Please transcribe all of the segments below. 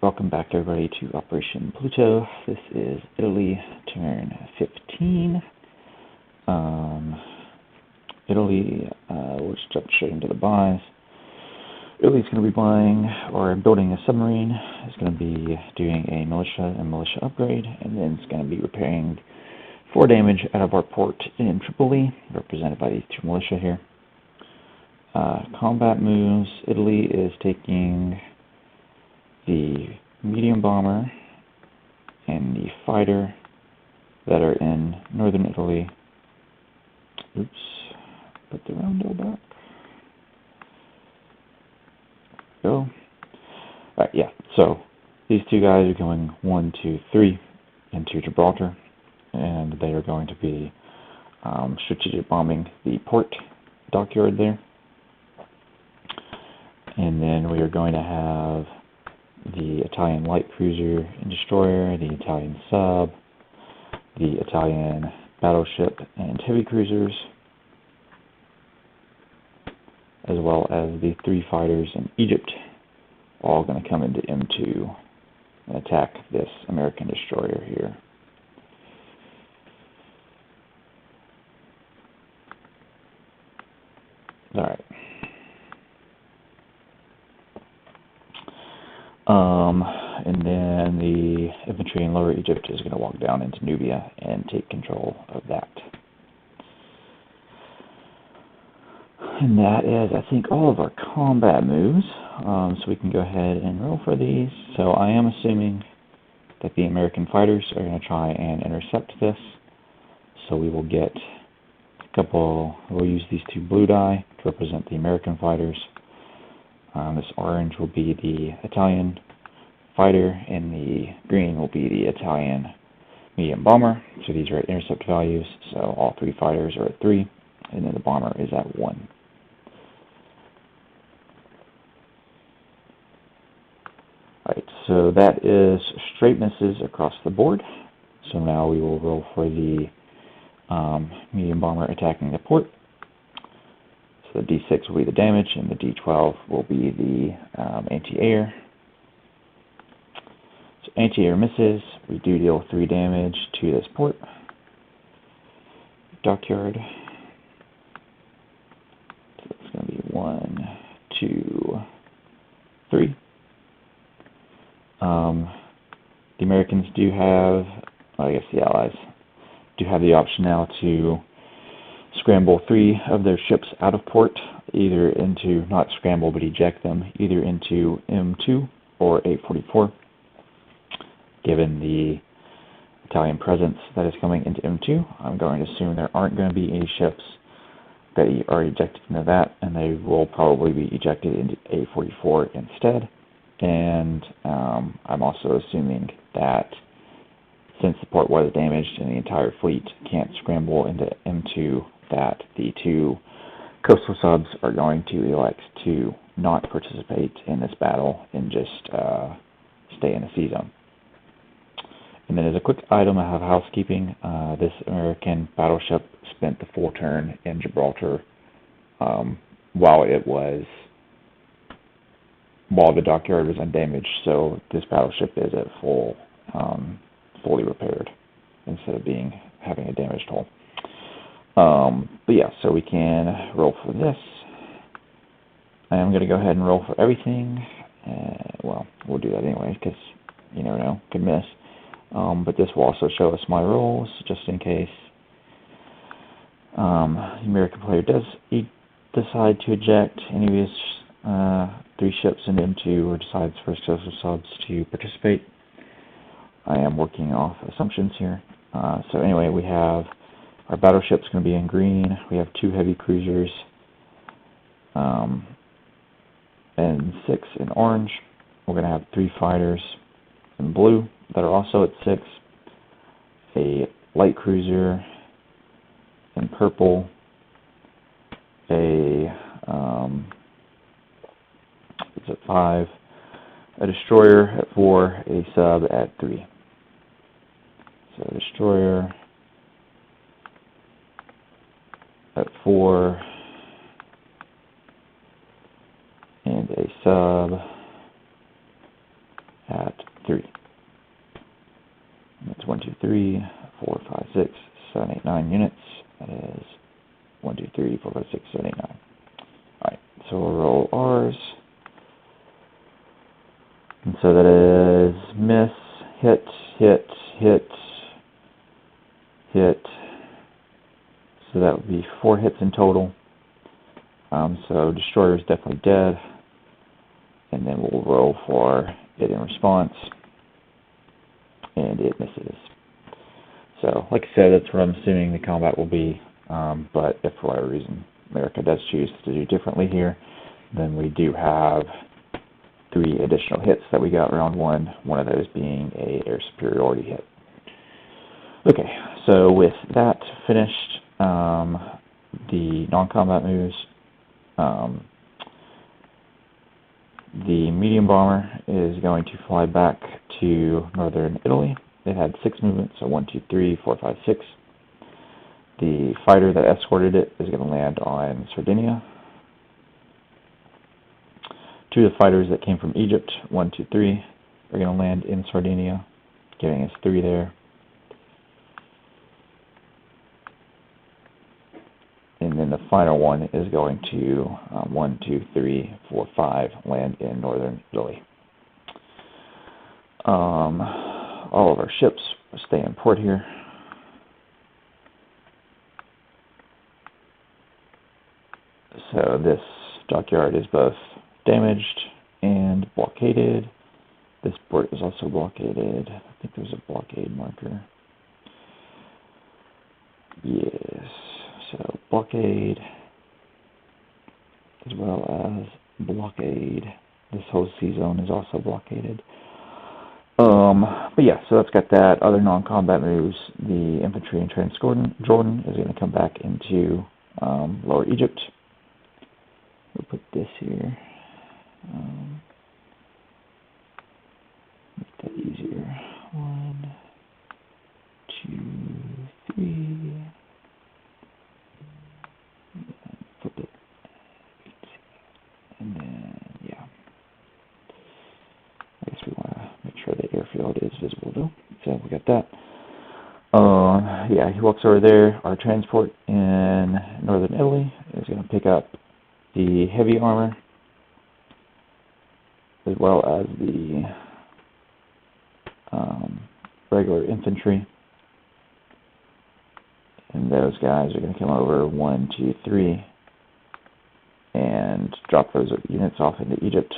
welcome back everybody to Operation Pluto. This is Italy, turn 15. Italy, we'll just jump straight into the buys. Italy's going to be buying or building a submarine. It's going to be doing a militia upgrade, and then it's going to be repairing 4 damage out of our port in Tripoli, represented by these 2 militia here. Combat moves, Italy is taking the medium bomber and the fighter that are in northern Italy. Oops, put the roundel back. Go. Alright, yeah, so these 2 guys are going 1, 2, 3 into Gibraltar, and they are going to be strategic bombing the port dockyard there. And then we are going to have the Italian light cruiser and destroyer, the Italian sub, the Italian battleship and heavy cruisers, as well as the 3 fighters in Egypt, all going to come into M2 and attack this American destroyer here. Alright. And then the infantry in Lower Egypt is going to walk down into Nubia and take control of that. And that is, I think, all of our combat moves. So we can go ahead and roll for these. So I am assuming that the American fighters are going to try and intercept this. So we will get a couple, we'll use these 2 blue die to represent the American fighters. This orange will be the Italian fighter, and the green will be the Italian medium bomber. So these are at intercept values, so all 3 fighters are at 3, and then the bomber is at 1. Alright, so that is straight misses across the board. So now we will roll for the medium bomber attacking the port. So the D6 will be the damage, and the D12 will be the anti-air. So anti-air misses. We do deal 3 damage to this port. Dockyard. So it's going to be 1, 2, 3. The Americans do have, well, I guess the Allies do have the option now to scramble 3 of their ships out of port, either into, not scramble, but eject them, either into M2 or A44. Given the Italian presence that is coming into M2, I'm going to assume there aren't going to be any ships that are ejected into that, and they will probably be ejected into A44 instead. And I'm also assuming that since the port was damaged and the entire fleet can't scramble into M2, that the 2 coastal subs are going to elect to not participate in this battle and just stay in the sea zone. And then as a quick item, I have housekeeping. This American battleship spent the full turn in Gibraltar while the dockyard was undamaged, so this battleship is at fully repaired instead of having a damaged hull. But yeah, so we can roll for this. I am going to go ahead and roll for everything. Well, we'll do that anyway, because you never know, could miss. But this will also show us my rolls, just in case the American player does decide to eject any of his 3 ships in M2 or decides for his coastal subs to participate. I am working off assumptions here. So anyway, we have our battleship's going to be in green. We have 2 heavy cruisers and 6 in orange. We're going to have 3 fighters in blue that are also at 6. A light cruiser in purple. It's at 5. A destroyer at 4. A sub at 3. So destroyer at 4, and a sub at 4, 5, 6, 7, 8, 9. Alright, so we'll roll R's. And so that is miss, hit, hit, hit, hit. So that would be 4 hits in total. So Destroyer is definitely dead. And then we'll roll for it in response. And it misses. So, like I said, that's what I'm assuming the combat will be. But if for whatever reason America does choose to do differently here, then we do have 3 additional hits that we got round 1. One of those being a air superiority hit. Okay, so with that finished, the non-combat moves, the medium bomber is going to fly back to northern Italy. It had 6 movements, so 1, 2, 3, 4, 5, 6. The fighter that escorted it is going to land on Sardinia. 2 of the fighters that came from Egypt, 1, 2, 3, are going to land in Sardinia, giving us 3 there. And then the final one is going to 1, 2, 3, 4, 5 land in northern Italy. All of our ships stay in port here. So this dockyard is both damaged and blockaded. This port is also blockaded. I think there's a blockade marker. Yes. So blockade as well as blockade. This whole sea zone is also blockaded. But yeah, so that's got that. Other non-combat moves. The infantry in Transjordan is going to come back into Lower Egypt. We'll put this here. Make that easier. 1, 2, 3. Flip it. And then, yeah. I guess we want to make sure the airfield is visible though. So we got that. Yeah, he walks over there. Our transport in northern Italy is going to pick up the heavy armor as well as the regular infantry. And those guys are going to come over 1, 2, 3 and drop those units off into Egypt.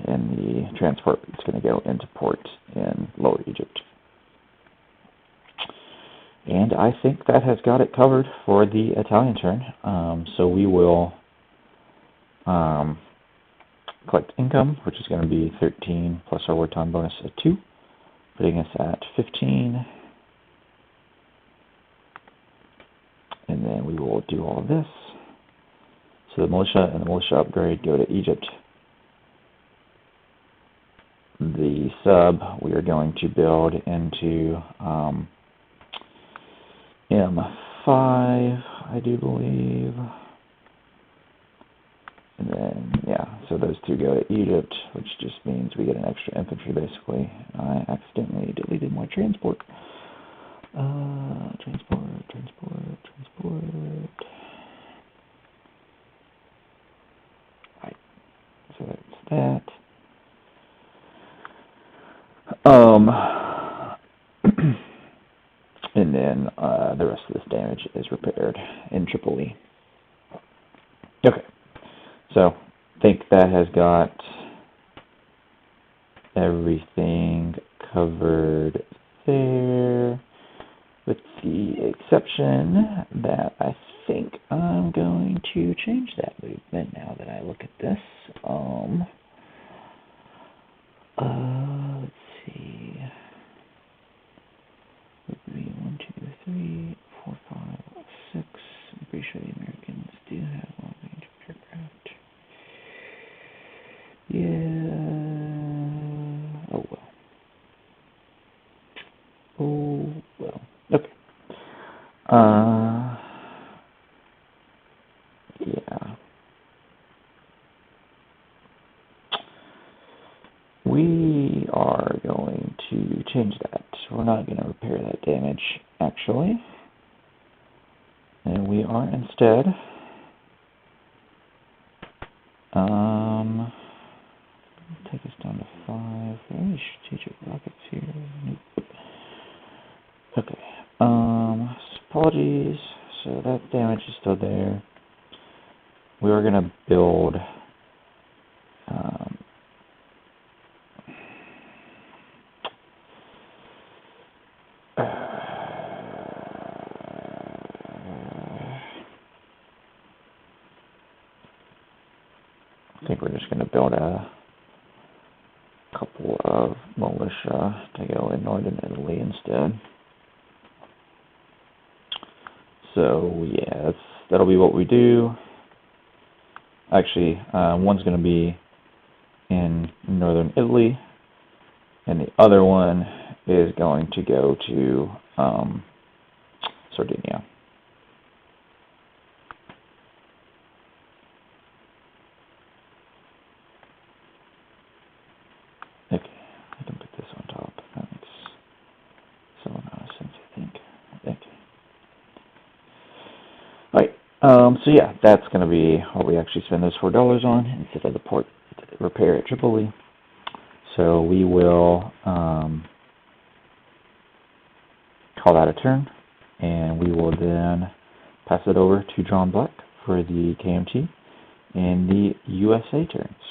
And the transport is going to go into port in Lower Egypt. And I think that has got it covered for the Italian turn. So we will collect income, which is going to be 13 plus our wartime bonus of 2, putting us at 15. And then we will do all of this. So the militia and the militia upgrade go to Egypt. The sub we are going to build into M5, I do believe. And then, yeah, so those 2 go to Egypt, which just means we get an extra infantry, basically. I accidentally deleted my transport. Transport. Right, so that's that. And then the rest of this damage is repaired in Tripoli. Okay, so I think that has got everything covered there, with the exception that I think I'm going to change that movement now that I look at this. Let's see. Would be 1, 2, 3, 4, 5, 6. I'm pretty sure the Americans do have long range aircraft. Yeah. Oh well. Okay. Yeah. We are going to change that. We're not going to repair that damage, actually. And we are instead take us down to 5. Very strategic rockets here. Nope. Okay. Apologies. So that damage is still there. We are gonna build I think we're just gonna build a couple of militia to go in northern Italy instead. So yeah, that'll be what we do. Actually, one's going to be in northern Italy, and the other one is going to go to Sardinia. Okay, I can put this on top. That makes some amount of sense, I think. Okay. Alright, so yeah, that's going to be what we actually spend those $4 on instead of the port repair at Tripoli. So we will call that a turn, and we will then pass it over to John Black for the KMT and the USA turns.